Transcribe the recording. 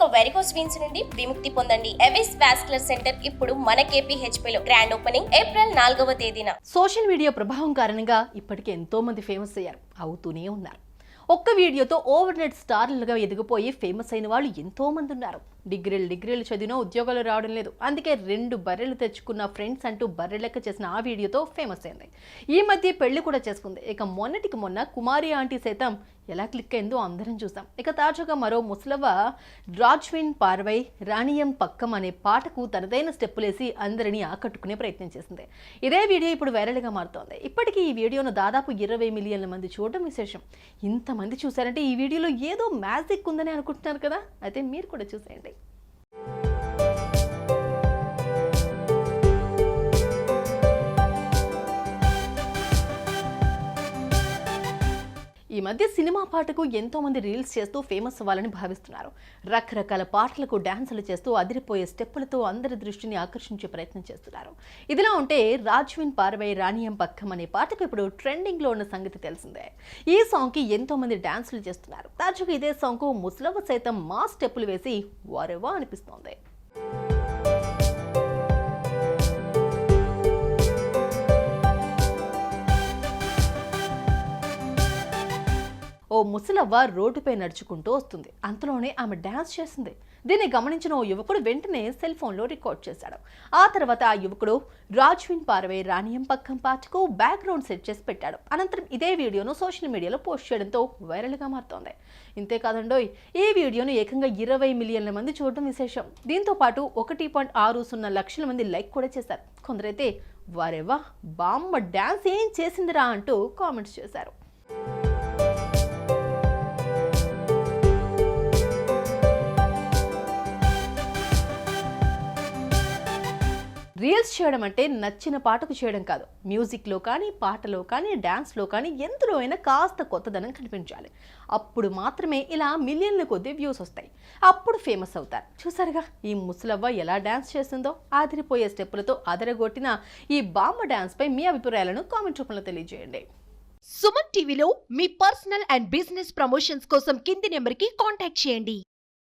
ఇక varicose veins నుండి విముక్తి పొందండి. ఎవిస్ వాస్కులర్ సెంటర్ ఇప్పుడు మన KPHP లో గ్రాండ్ ఓపెనింగ్ ఏప్రిల్ 4వ తేదీన. సోషల్ మీడియా ప్రభావం కారణంగా ఇప్పటికే ఎంతో మంది ఫేమస్ అయ్యారు, అవుతూనే ఉన్నారు. ఒక్క వీడియోతో ఓవర్ నెట్ స్టార్లుగా ఎదిగిపోయి ఫేమస్ అయిన వాళ్ళు ఎంతో మంది ఉన్నారు. డిగ్రీలు చదివినా ఉద్యోగాలు రావడం లేదు. అందుకే 2 బర్రెలు తెచ్చుకున్న ఫ్రెండ్స్ అంటూ బర్రె లెక్క చేసిన ఆ వీడియోతో ఫేమస్ అయింది. ఈ మధ్య పెళ్లి కూడా చేసుకుంది. ఇక మొన్నటికి మొన్న కుమారి ఆంటీ సైతం ఎలా క్లిక్ అయిందో అందరం చూసాం. ఇక తాజాగా మరో ముసలవ్వ రాజ్విన్ పార్వై రాణియం పక్కం అనే పాటకు తనదైన స్టెప్పులేసి అందరినీ ఆకట్టుకునే ప్రయత్నం చేసింది. ఇదే వీడియో ఇప్పుడు వైరల్గా మారుతోంది. ఇప్పటికీ ఈ వీడియోను దాదాపు 20 మిలియన్ల మంది చూడడం విశేషం. ఇంతమంది చూసారంటే ఈ వీడియోలో ఏదో మ్యాజిక్ ఉందని అనుకుంటున్నారు కదా, అయితే మీరు కూడా చూసేయండి. ఈ మధ్య సినిమా పాటకు ఎంతో మంది రీల్స్ చేస్తూ ఫేమస్ అవ్వాలని భావిస్తున్నారు. రకరకాల పాటలకు డాన్సులు చేస్తూ అదిరిపోయే స్టెప్పులతో అందరి దృష్టిని ఆకర్షించే ప్రయత్నం చేస్తున్నారు. ఇదిలా ఉంటే రాజ్విన్ పార్వై రాణియం పక్కం అనే పాటకు ఇప్పుడు ట్రెండింగ్ లో ఉన్న సంగతి తెలిసిందే. ఈ సాంగ్ కి ఎంతో మంది డాన్సులు చేస్తున్నారు. తాజాగా ఇదే సాంగ్ కు ముసలవ్వ సైతం మా స్టెప్పులు వేసి వారెవా అనిపిస్తోంది. ఓ ముసలవ్వ రోడ్డుపై నడుచుకుంటూ వస్తుంది. అంతలోనే ఆమె డాన్స్ చేసింది. దీన్ని గమనించిన ఓ యువకుడు వెంటనే సెల్ ఫోన్లో రికార్డ్ చేశాడు. ఆ తర్వాత ఆ యువకుడు రాజ్విన్ పార్వై రాణియం పక్కం పాటకు బ్యాక్గ్రౌండ్ సెట్ చేసి పెట్టాడు. అనంతరం ఇదే వీడియోను సోషల్ మీడియాలో పోస్ట్ చేయడంతో వైరల్గా మారుతోంది. ఇంతేకాదండోయ్, ఈ వీడియోను ఏకంగా 20 మిలియన్ల మంది చూడడం విశేషం. దీంతో పాటు 1.60 లక్షల మంది లైక్ కూడా చేశారు. కొందరైతే వారెవా బామ్మ డాన్స్ ఏం చేసిందిరా అంటూ కామెంట్స్ చేశారు. రీల్స్ చేయడం అంటే నచ్చిన పాటకు చేయడం కాదు. మ్యూజిక్లో కానీ, పాటలో కానీ, డ్యాన్స్లో కానీ ఎందులో అయినా కాస్త కొత్తదనం కనిపించాలి. అప్పుడు మాత్రమే ఇలా మిలియన్ల కొద్ది వ్యూస్ వస్తాయి. అప్పుడు ఫేమస్ అవుతారు. చూసారుగా ఈ ముసలవ్వ ఎలా డ్యాన్స్ చేసిందో. ఆదిరిపోయే స్టెప్పులతో అదరగొట్టిన ఈ బామ్మ డ్యాన్స్ పై మీ అభిప్రాయాలను కామెంట్ రూపంలో తెలియజేయండి. సుమన్ టీవీలో మీ పర్సనల్ అండ్ బిజినెస్ ప్రమోషన్స్ కోసం కింది నెంబర్కి కాంటాక్ట్ చేయండి.